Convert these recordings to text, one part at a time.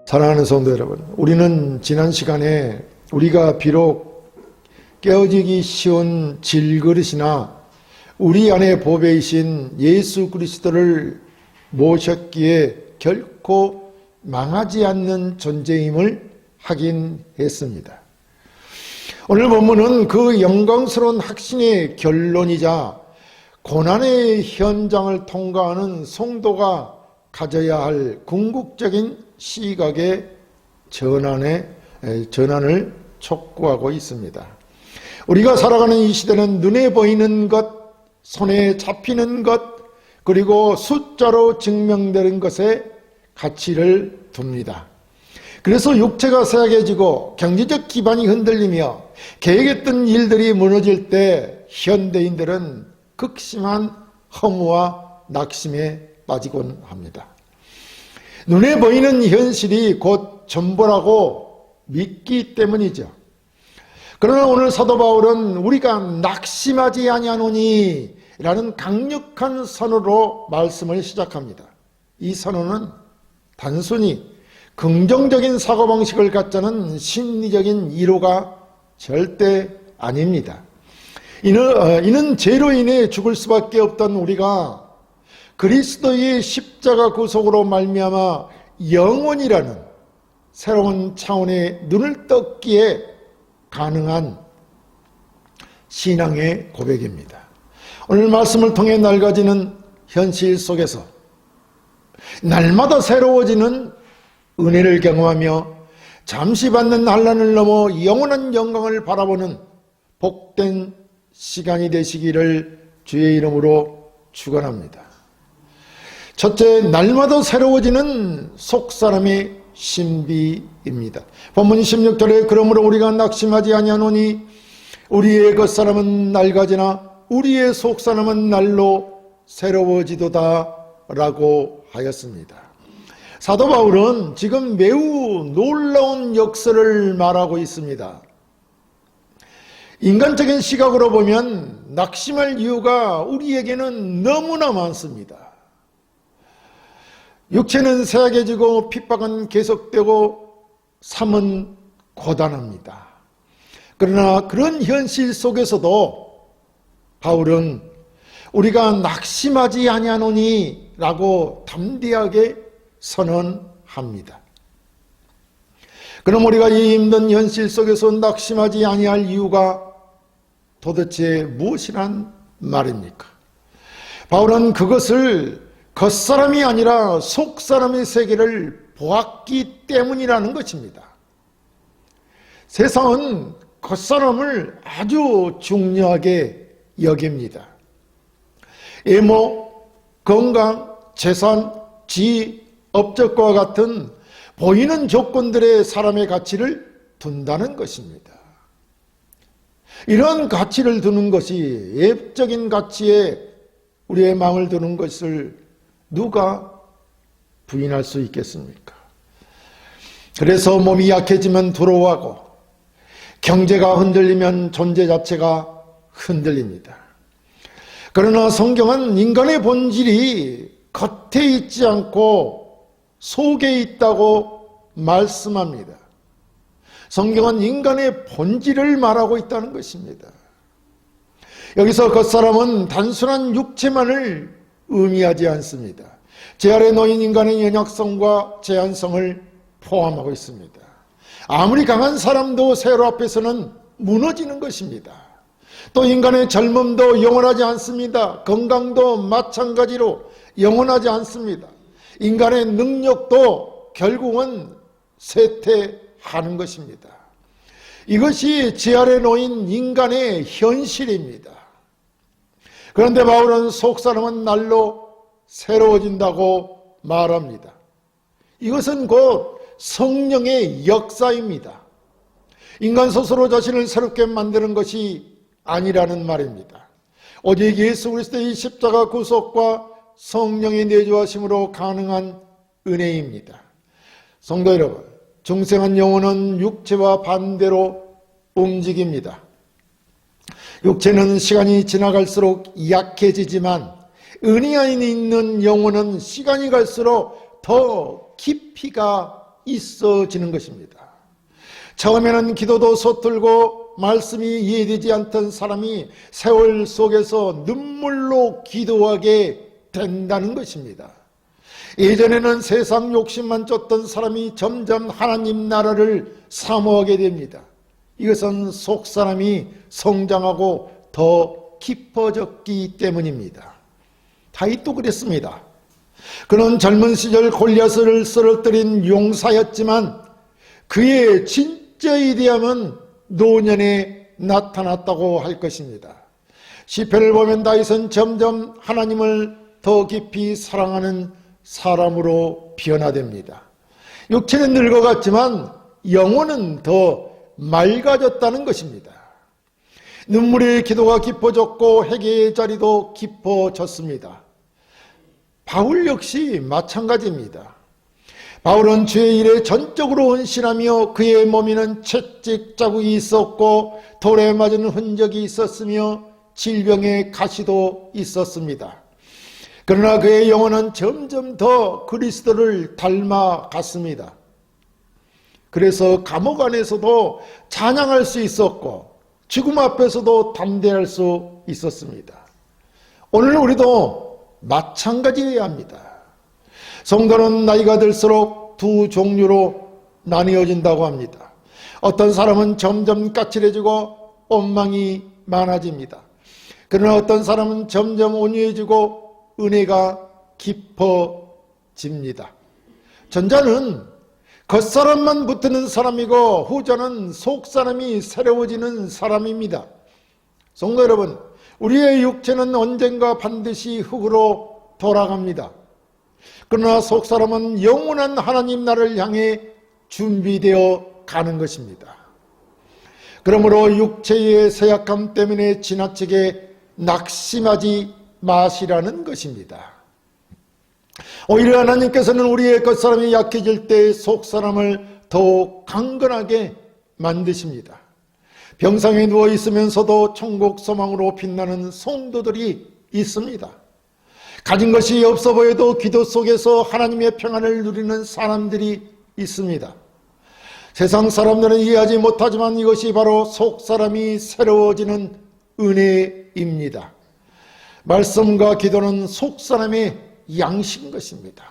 사랑하는 성도 여러분, 우리는 지난 시간에 우리가 비록 깨어지기 쉬운 질그릇이나 우리 안에 보배이신 예수 그리스도를 모셨기에 결코 망하지 않는 존재임을 확인했습니다. 오늘 본문은 그 영광스러운 확신의 결론이자 고난의 현장을 통과하는 성도가 가져야 할 궁극적인 시각의 전환을 촉구하고 있습니다. 우리가 살아가는 이 시대는 눈에 보이는 것, 손에 잡히는 것, 그리고 숫자로 증명되는 것에 가치를 둡니다. 그래서 육체가 쇠약해지고 경제적 기반이 흔들리며 계획했던 일들이 무너질 때 현대인들은 극심한 허무와 낙심에 빠지곤 합니다. 눈에 보이는 현실이 곧 전부라고 믿기 때문이죠. 그러나 오늘 사도 바울은 우리가 낙심하지 아니하노니 라는 강력한 선언으로 말씀을 시작합니다. 이 선언은 단순히 긍정적인 사고방식을 갖자는 심리적인 위로가 절대 아닙니다. 이는 죄로 인해 죽을 수밖에 없던 우리가 그리스도의 십자가 구속으로 말미암아 영원이라는 새로운 차원의 눈을 떴기에 가능한 신앙의 고백입니다. 오늘 말씀을 통해 낡아지는 현실 속에서 날마다 새로워지는 은혜를 경험하며 잠시 받는 환난을 넘어 영원한 영광을 바라보는 복된 시간이 되시기를 주의 이름으로 축원합니다. 첫째, 날마다 새로워지는 속사람의 신비입니다. 본문 16절에 그러므로 우리가 낙심하지 아니하노니 우리의 겉사람은 낡아지나 우리의 속사람은 날로 새로워지도다 라고 하였습니다. 사도 바울은 지금 매우 놀라운 역사를 말하고 있습니다. 인간적인 시각으로 보면 낙심할 이유가 우리에게는 너무나 많습니다. 육체는 쇠약해지고 핍박은 계속되고 삶은 고단합니다. 그러나 그런 현실 속에서도 바울은 우리가 낙심하지 아니하노니 라고 담대하게 선언합니다. 그럼 우리가 이 힘든 현실 속에서 낙심하지 아니할 이유가 도대체 무엇이란 말입니까? 바울은 그것을 겉사람이 아니라 속사람의 세계를 보았기 때문이라는 것입니다. 세상은 겉사람을 아주 중요하게 여깁니다. 외모, 건강, 재산, 지위, 업적과 같은 보이는 조건들의 사람의 가치를 둔다는 것입니다. 이런 가치를 두는 것이 외적인 가치에 우리의 마음을 두는 것을 누가 부인할 수 있겠습니까? 그래서 몸이 약해지면 두려워하고 경제가 흔들리면 존재 자체가 흔들립니다. 그러나 성경은 인간의 본질이 겉에 있지 않고 속에 있다고 말씀합니다. 성경은 인간의 본질을 말하고 있다는 것입니다. 여기서 겉사람은 단순한 육체만을 의미하지 않습니다. 제 아래 놓인 인간의 연약성과 제한성을 포함하고 있습니다. 아무리 강한 사람도 세로 앞에서는 무너지는 것입니다. 또 인간의 젊음도 영원하지 않습니다. 건강도 마찬가지로 영원하지 않습니다. 인간의 능력도 결국은 쇠퇴하는 것입니다. 이것이 제 아래 놓인 인간의 현실입니다. 그런데 바울은 속사람은 날로 새로워진다고 말합니다. 이것은 곧 성령의 역사입니다. 인간 스스로 자신을 새롭게 만드는 것이 아니라는 말입니다. 오직 예수 그리스도의 십자가 구속과 성령의 내주하심으로 가능한 은혜입니다. 성도 여러분, 중생한 영혼은 육체와 반대로 움직입니다. 육체는 시간이 지나갈수록 약해지지만 은혜 안에 있는 영혼은 시간이 갈수록 더 깊이가 있어지는 것입니다. 처음에는 기도도 서툴고 말씀이 이해되지 않던 사람이 세월 속에서 눈물로 기도하게 된다는 것입니다. 예전에는 세상 욕심만 쫓던 사람이 점점 하나님 나라를 사모하게 됩니다. 이것은 속 사람이 성장하고 더 깊어졌기 때문입니다. 다윗도 그랬습니다. 그는 젊은 시절 골리앗을 쓰러뜨린 용사였지만 그의 진짜 위대함은 노년에 나타났다고 할 것입니다. 시편을 보면 다윗은 점점 하나님을 더 깊이 사랑하는 사람으로 변화됩니다. 육체는 늙어갔지만 영혼은 더 맑아졌다는 것입니다. 눈물의 기도가 깊어졌고 회개의 자리도 깊어졌습니다. 바울 역시 마찬가지입니다. 바울은 주의 일에 전적으로 헌신하며 그의 몸에는 채찍 자국이 있었고 돌에 맞은 흔적이 있었으며 질병의 가시도 있었습니다. 그러나 그의 영혼은 점점 더 그리스도를 닮아갔습니다. 그래서 감옥 안에서도 찬양할 수 있었고 죽음 앞에서도 담대할 수 있었습니다. 오늘 우리도 마찬가지여야 합니다. 성도는 나이가 들수록 두 종류로 나뉘어진다고 합니다. 어떤 사람은 점점 까칠해지고 원망이 많아집니다. 그러나 어떤 사람은 점점 온유해지고 은혜가 깊어집니다. 전자는 겉사람만 붙는 사람이고 후자는 속사람이 새로워지는 사람입니다. 성도 여러분, 우리의 육체는 언젠가 반드시 흙으로 돌아갑니다. 그러나 속사람은 영원한 하나님 나라를 향해 준비되어 가는 것입니다. 그러므로 육체의 쇠약함 때문에 지나치게 낙심하지 마시라는 것입니다. 오히려 하나님께서는 우리의 겉사람이 약해질 때 속사람을 더욱 강건하게 만드십니다. 병상에 누워 있으면서도 천국 소망으로 빛나는 성도들이 있습니다. 가진 것이 없어 보여도 기도 속에서 하나님의 평안을 누리는 사람들이 있습니다. 세상 사람들은 이해하지 못하지만 이것이 바로 속사람이 새로워지는 은혜입니다. 말씀과 기도는 속사람의 양식인 것입니다.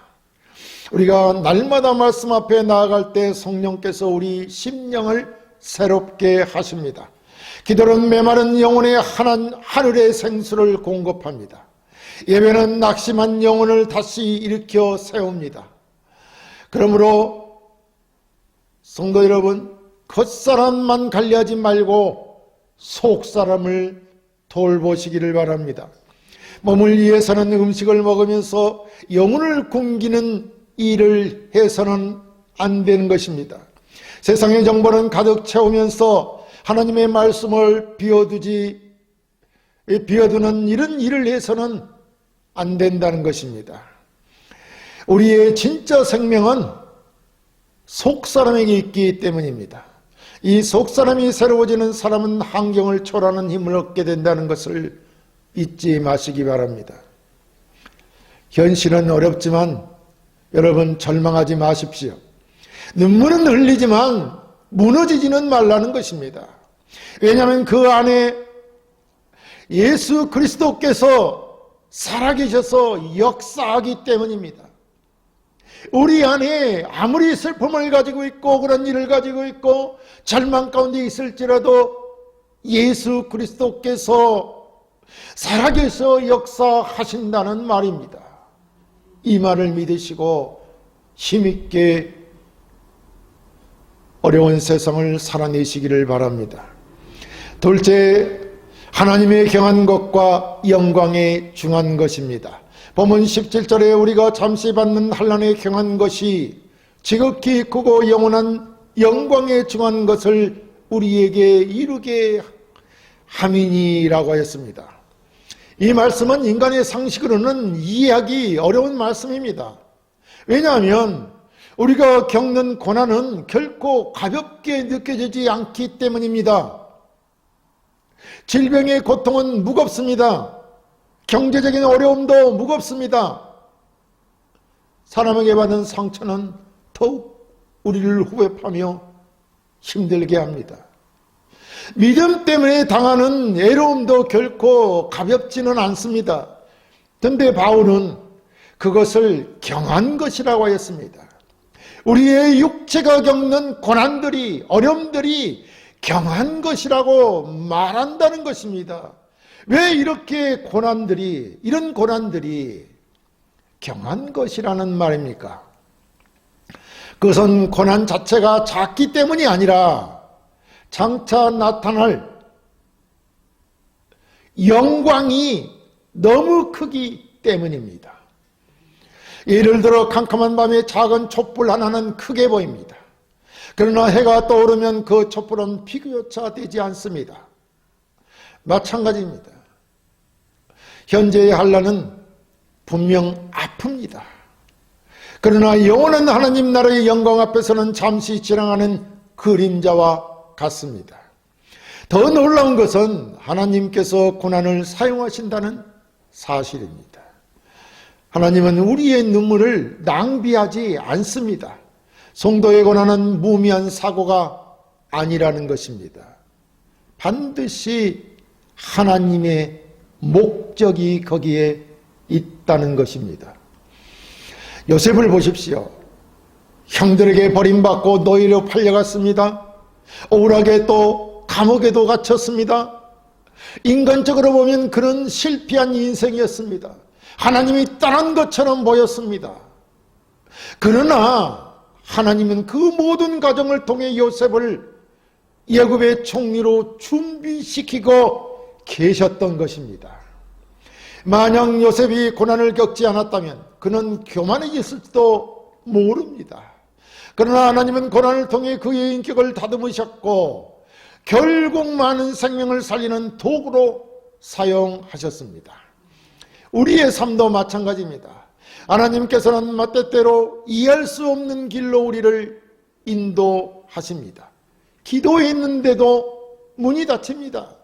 우리가 날마다 말씀 앞에 나아갈 때 성령께서 우리 심령을 새롭게 하십니다. 기도는 메마른 영혼의 하늘의 생수를 공급합니다. 예배는 낙심한 영혼을 다시 일으켜 세웁니다. 그러므로 성도 여러분, 겉사람만 관리하지 말고 속사람을 돌보시기를 바랍니다. 몸을 위해서는 음식을 먹으면서 영혼을 굶기는 일을 해서는 안 되는 것입니다. 세상의 정보는 가득 채우면서 하나님의 말씀을 비워두는 이런 일을 해서는 안 된다는 것입니다. 우리의 진짜 생명은 속사람에게 있기 때문입니다. 이 속사람이 새로워지는 사람은 환경을 초월하는 힘을 얻게 된다는 것을 잊지 마시기 바랍니다. 현실은 어렵지만 여러분 절망하지 마십시오. 눈물은 흘리지만 무너지지는 말라는 것입니다. 왜냐하면 그 안에 예수 그리스도께서 살아계셔서 역사하기 때문입니다. 우리 안에 아무리 슬픔을 가지고 있고 그런 일을 가지고 있고 절망 가운데 있을지라도 예수 그리스도께서 살아계셔 역사하신다는 말입니다. 이 말을 믿으시고 힘있게 어려운 세상을 살아내시기를 바랍니다. 둘째, 하나님의 경한 것과 영광에 중한 것입니다. 본문 17절에 우리가 잠시 받는 환난에 경한 것이 지극히 크고 영원한 영광에 중한 것을 우리에게 이루게 함이니라고 했습니다. 이 말씀은 인간의 상식으로는 이해하기 어려운 말씀입니다. 왜냐하면 우리가 겪는 고난은 결코 가볍게 느껴지지 않기 때문입니다. 질병의 고통은 무겁습니다. 경제적인 어려움도 무겁습니다. 사람에게 받은 상처는 더욱 우리를 후회하며 힘들게 합니다. 믿음 때문에 당하는 애로움도 결코 가볍지는 않습니다. 그런데 바울은 그것을 경한 것이라고 하였습니다. 우리의 육체가 겪는 고난들이, 어려움들이 경한 것이라고 말한다는 것입니다. 왜 이렇게 이런 고난들이 경한 것이라는 말입니까? 그것은 고난 자체가 작기 때문이 아니라 장차 나타날 영광이 너무 크기 때문입니다. 예를 들어 캄캄한 밤에 작은 촛불 하나는 크게 보입니다. 그러나 해가 떠오르면 그 촛불은 비교차 되지 않습니다. 마찬가지입니다. 현재의 한란은 분명 아픕니다. 그러나 영원한 하나님 나라의 영광 앞에서는 잠시 지나가는 그림자와 같습니다. 더 놀라운 것은 하나님께서 고난을 사용하신다는 사실입니다. 하나님은 우리의 눈물을 낭비하지 않습니다. 성도의 고난은 무미한 사고가 아니라는 것입니다. 반드시 하나님의 목적이 거기에 있다는 것입니다. 요셉을 보십시오. 형들에게 버림받고 노예로 팔려갔습니다. 억울하게 또 감옥에도 갇혔습니다. 인간적으로 보면 그런 실패한 인생이었습니다. 하나님이 떠난 것처럼 보였습니다. 그러나 하나님은 그 모든 과정을 통해 요셉을 애굽의 총리로 준비시키고 계셨던 것입니다. 만약 요셉이 고난을 겪지 않았다면 그는 교만해졌을지도 모릅니다. 그러나 하나님은 고난을 통해 그의 인격을 다듬으셨고 결국 많은 생명을 살리는 도구로 사용하셨습니다. 우리의 삶도 마찬가지입니다. 하나님께서는 때때로 이해할 수 없는 길로 우리를 인도하십니다. 기도했는데도 문이 닫힙니다.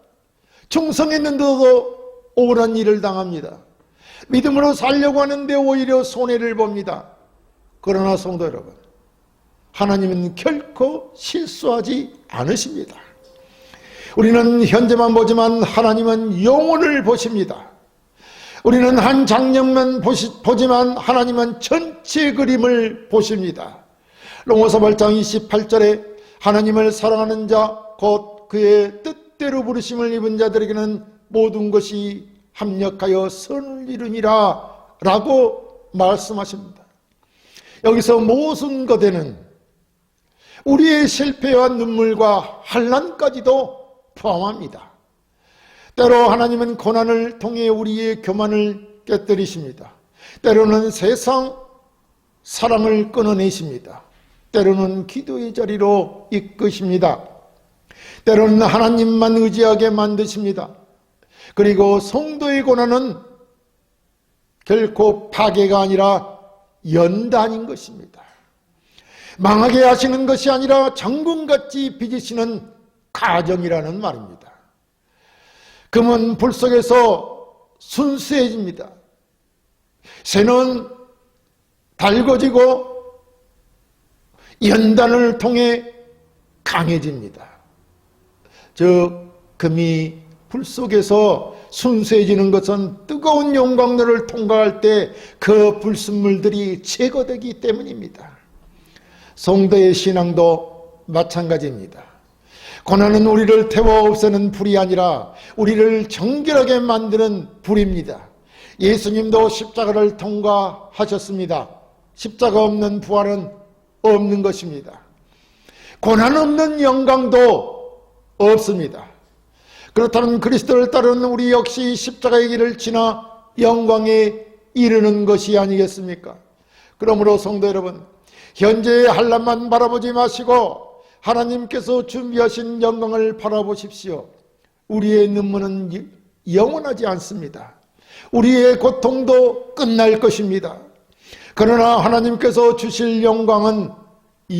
충성했는데도 억울한 일을 당합니다. 믿음으로 살려고 하는데 오히려 손해를 봅니다. 그러나 성도 여러분, 하나님은 결코 실수하지 않으십니다. 우리는 현재만 보지만 하나님은 영혼을 보십니다. 우리는 한 장면만 보지만 하나님은 전체 그림을 보십니다. 로마서 8장 28절에 하나님을 사랑하는 자 곧 그의 뜻대로 부르심을 입은 자들에게는 모든 것이 합력하여 선을 이루니라 라고 말씀하십니다. 여기서 모든 것에는 우리의 실패와 눈물과 환난까지도 포함합니다. 때로 하나님은 고난을 통해 우리의 교만을 깨뜨리십니다. 때로는 세상 사랑을 끊어내십니다. 때로는 기도의 자리로 이끄십니다. 때로는 하나님만 의지하게 만드십니다. 그리고 성도의 고난은 결코 파괴가 아니라 연단인 것입니다. 망하게 하시는 것이 아니라 정금같이 빚으시는 가정이라는 말입니다. 금은 불 속에서 순수해집니다. 쇠는 달궈지고 연단을 통해 강해집니다. 즉 금이 불 속에서 순수해지는 것은 뜨거운 용광로를 통과할 때 그 불순물들이 제거되기 때문입니다. 성도의 신앙도 마찬가지입니다. 고난은 우리를 태워 없애는 불이 아니라 우리를 정결하게 만드는 불입니다. 예수님도 십자가를 통과하셨습니다. 십자가 없는 부활은 없는 것입니다. 고난 없는 영광도 없습니다. 그렇다면 그리스도를 따르는 우리 역시 십자가의 길을 지나 영광에 이르는 것이 아니겠습니까? 그러므로 성도 여러분, 현재의 한란만 바라보지 마시고 하나님께서 준비하신 영광을 바라보십시오. 우리의 눈물은 영원하지 않습니다. 우리의 고통도 끝날 것입니다. 그러나 하나님께서 주실 영광은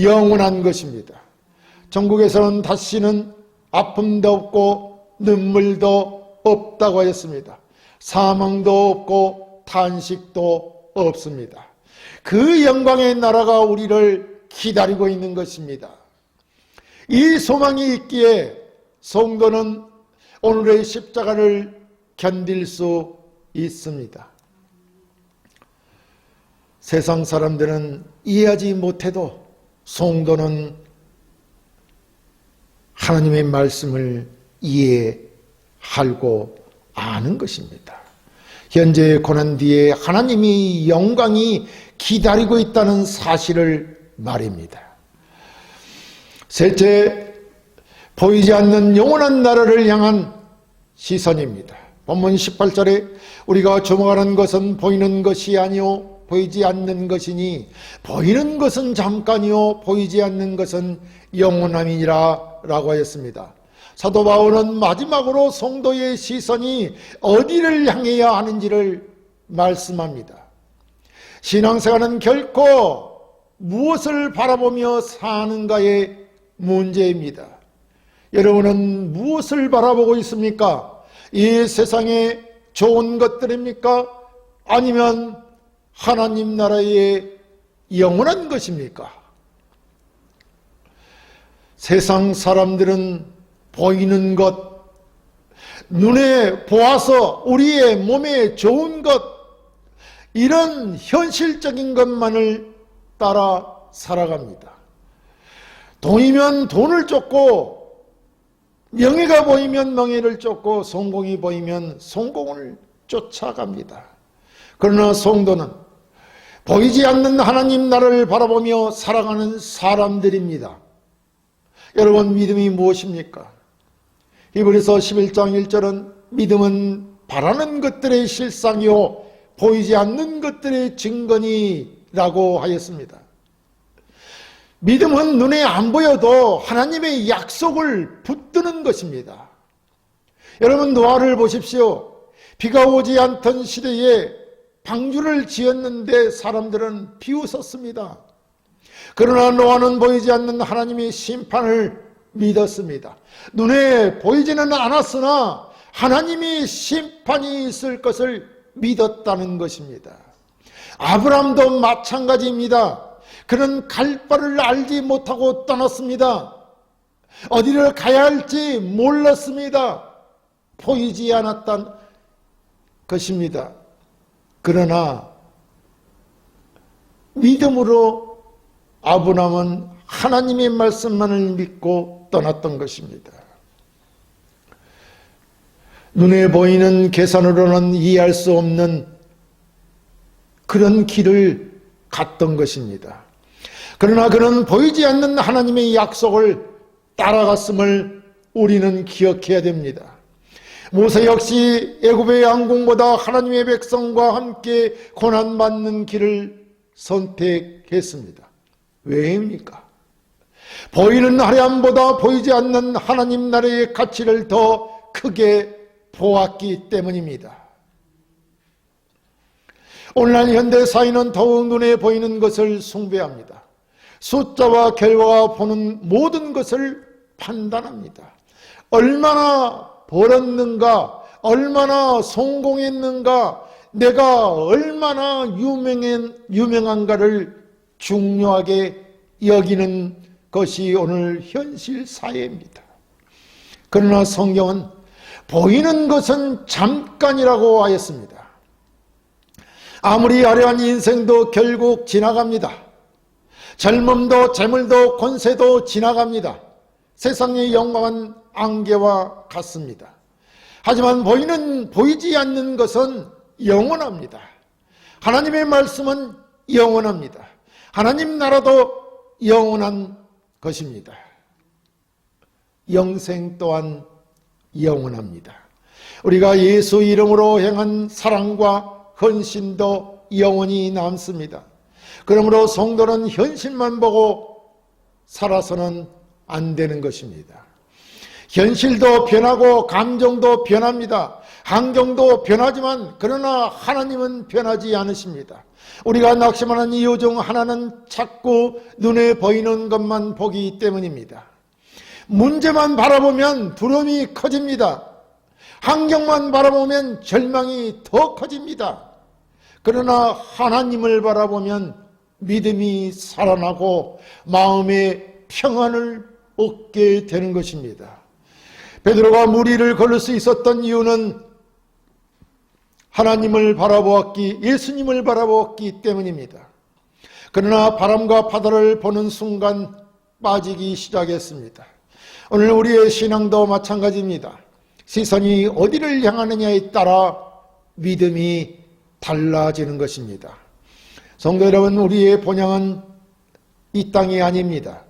영원한 것입니다. 천국에서는 다시는 아픔도 없고 눈물도 없다고 하였습니다. 사망도 없고 탄식도 없습니다. 그 영광의 나라가 우리를 기다리고 있는 것입니다. 이 소망이 있기에 성도는 오늘의 십자가를 견딜 수 있습니다. 세상 사람들은 이해하지 못해도 성도는 하나님의 말씀을 이해하고 아는 것입니다. 현재의 고난 뒤에 하나님의 영광이 기다리고 있다는 사실을 말입니다. 셋째, 보이지 않는 영원한 나라를 향한 시선입니다. 본문 18절에 우리가 주목하는 것은 보이는 것이 아니요 보이지 않는 것이니 보이는 것은 잠깐이요 보이지 않는 것은 영원함이니라 라고 하였습니다. 사도 바울은 마지막으로 성도의 시선이 어디를 향해야 하는지를 말씀합니다. 신앙생활은 결코 무엇을 바라보며 사는가의 문제입니다. 여러분은 무엇을 바라보고 있습니까? 이 세상의 좋은 것들입니까? 아니면 하나님 나라의 영원한 것입니까? 세상 사람들은 보이는 것, 눈에 보아서 우리의 몸에 좋은 것, 이런 현실적인 것만을 따라 살아갑니다. 돈이면 돈을 쫓고, 명예가 보이면 명예를 쫓고, 성공이 보이면 성공을 쫓아갑니다. 그러나 성도는 보이지 않는 하나님 나라를 바라보며 살아가는 사람들입니다. 여러분, 믿음이 무엇입니까? 히브리서 11장 1절은 믿음은 바라는 것들의 실상이요 보이지 않는 것들의 증거니라고 하였습니다. 믿음은 눈에 안 보여도 하나님의 약속을 붙드는 것입니다. 여러분, 노아를 보십시오. 비가 오지 않던 시대에 방주를 지었는데 사람들은 비웃었습니다. 그러나 노아는 보이지 않는 하나님의 심판을 믿었습니다. 눈에 보이지는 않았으나 하나님의 심판이 있을 것을 믿었다는 것입니다. 아브라함도 마찬가지입니다. 그는 갈 바를 알지 못하고 떠났습니다. 어디를 가야 할지 몰랐습니다. 보이지 않았던 것입니다. 그러나 믿음으로 아브라함은 하나님의 말씀만을 믿고 떠났던 것입니다. 눈에 보이는 계산으로는 이해할 수 없는 그런 길을 갔던 것입니다. 그러나 그는 보이지 않는 하나님의 약속을 따라갔음을 우리는 기억해야 됩니다. 모세 역시 애굽의 왕궁보다 하나님의 백성과 함께 고난받는 길을 선택했습니다. 왜입니까? 보이는 하나님보다 보이지 않는 하나님 나라의 가치를 더 크게 보았기 때문입니다. 오늘날 현대 사회는 더욱 눈에 보이는 것을 숭배합니다. 숫자와 결과가 보는 모든 것을 판단합니다. 얼마나 벌었는가, 얼마나 성공했는가, 내가 얼마나 유명한가를 중요하게 여기는 것이 오늘 현실 사회입니다. 그러나 성경은 보이는 것은 잠깐이라고 하였습니다. 아무리 화려한 인생도 결국 지나갑니다. 젊음도 재물도 권세도 지나갑니다. 세상의 영광은 안개와 같습니다. 하지만 보이지 않는 것은 영원합니다. 하나님의 말씀은 영원합니다. 하나님 나라도 영원한 것입니다. 영생 또한 영원합니다. 우리가 예수 이름으로 행한 사랑과 헌신도 영원히 남습니다. 그러므로 성도는 현실만 보고 살아서는 안 되는 것입니다. 현실도 변하고 감정도 변합니다. 환경도 변하지만 그러나 하나님은 변하지 않으십니다. 우리가 낙심하는 이유 중 하나는 자꾸 눈에 보이는 것만 보기 때문입니다. 문제만 바라보면 두려움이 커집니다. 환경만 바라보면 절망이 더 커집니다. 그러나 하나님을 바라보면 믿음이 살아나고 마음의 평안을 얻게 되는 것입니다. 베드로가 물 위를 걸을 수 있었던 이유는 하나님을 바라보았기, 예수님을 바라보았기 때문입니다. 그러나 바람과 바다를 보는 순간 빠지기 시작했습니다. 오늘 우리의 신앙도 마찬가지입니다. 시선이 어디를 향하느냐에 따라 믿음이 달라지는 것입니다. 성도 여러분, 우리의 본향은 이 땅이 아닙니다.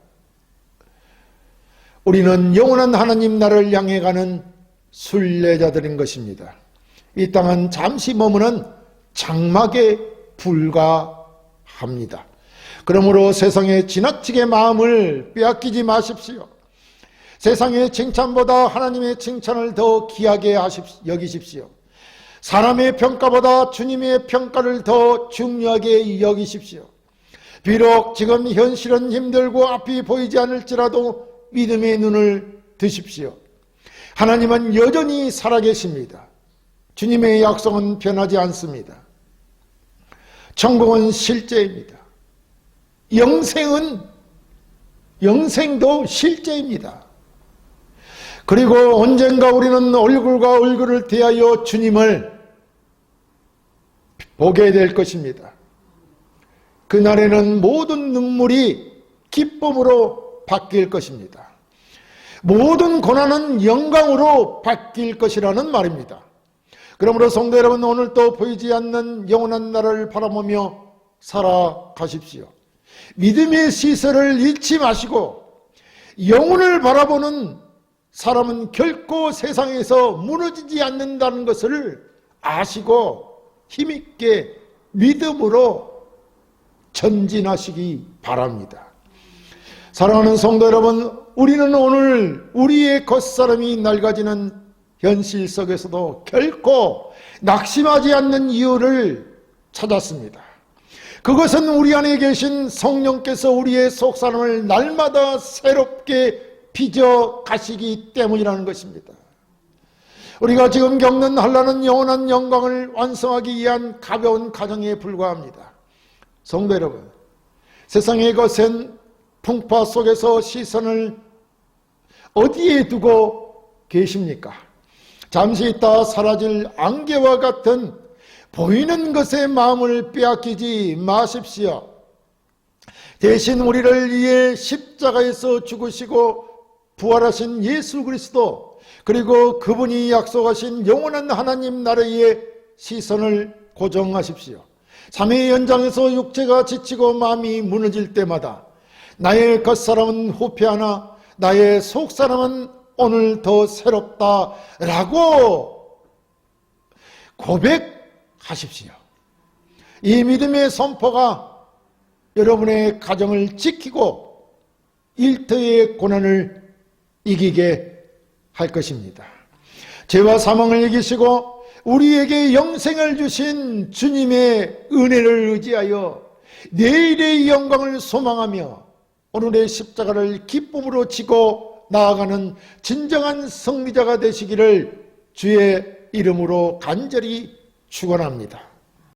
우리는 영원한 하나님 나라를 향해 가는 순례자들인 것입니다. 이 땅은 잠시 머무는 장막에 불과합니다. 그러므로 세상에 지나치게 마음을 빼앗기지 마십시오. 세상의 칭찬보다 하나님의 칭찬을 더 귀하게 여기십시오. 사람의 평가보다 주님의 평가를 더 중요하게 여기십시오. 비록 지금 현실은 힘들고 앞이 보이지 않을지라도 믿음의 눈을 드십시오. 하나님은 여전히 살아계십니다. 주님의 약속은 변하지 않습니다. 천국은 실제입니다. 영생도 실제입니다. 그리고 언젠가 우리는 얼굴과 얼굴을 대하여 주님을 보게 될 것입니다. 그날에는 모든 눈물이 기쁨으로 바뀔 것입니다. 모든 고난은 영광으로 바뀔 것이라는 말입니다. 그러므로 성도 여러분, 오늘도 보이지 않는 영원한 나라를 바라보며 살아가십시오. 믿음의 시설을 잃지 마시고 영혼을 바라보는 사람은 결코 세상에서 무너지지 않는다는 것을 아시고 힘있게 믿음으로 전진하시기 바랍니다. 사랑하는 성도 여러분, 우리는 오늘 우리의 겉사람이 낡아지는 현실 속에서도 결코 낙심하지 않는 이유를 찾았습니다. 그것은 우리 안에 계신 성령께서 우리의 속사람을 날마다 새롭게 빚어 가시기 때문이라는 것입니다. 우리가 지금 겪는 한란은 영원한 영광을 완성하기 위한 가벼운 과정에 불과합니다. 성도 여러분, 세상의 거센 풍파 속에서 시선을 어디에 두고 계십니까? 잠시 있다 사라질 안개와 같은 보이는 것에 마음을 빼앗기지 마십시오. 대신 우리를 위해 십자가에서 죽으시고 부활하신 예수 그리스도, 그리고 그분이 약속하신 영원한 하나님 나라에 시선을 고정하십시오. 삶의 연장에서 육체가 지치고 마음이 무너질 때마다 나의 겉사람은 후패하나 나의 속사람은 오늘 더 새롭다라고 고백하십시오. 이 믿음의 선포가 여러분의 가정을 지키고 일터의 고난을 이기게 할 것입니다. 죄와 사망을 이기시고 우리에게 영생을 주신 주님의 은혜를 의지하여 내일의 영광을 소망하며 오늘의 십자가를 기쁨으로 지고 나아가는 진정한 승리자가 되시기를 주의 이름으로 간절히 축원합니다.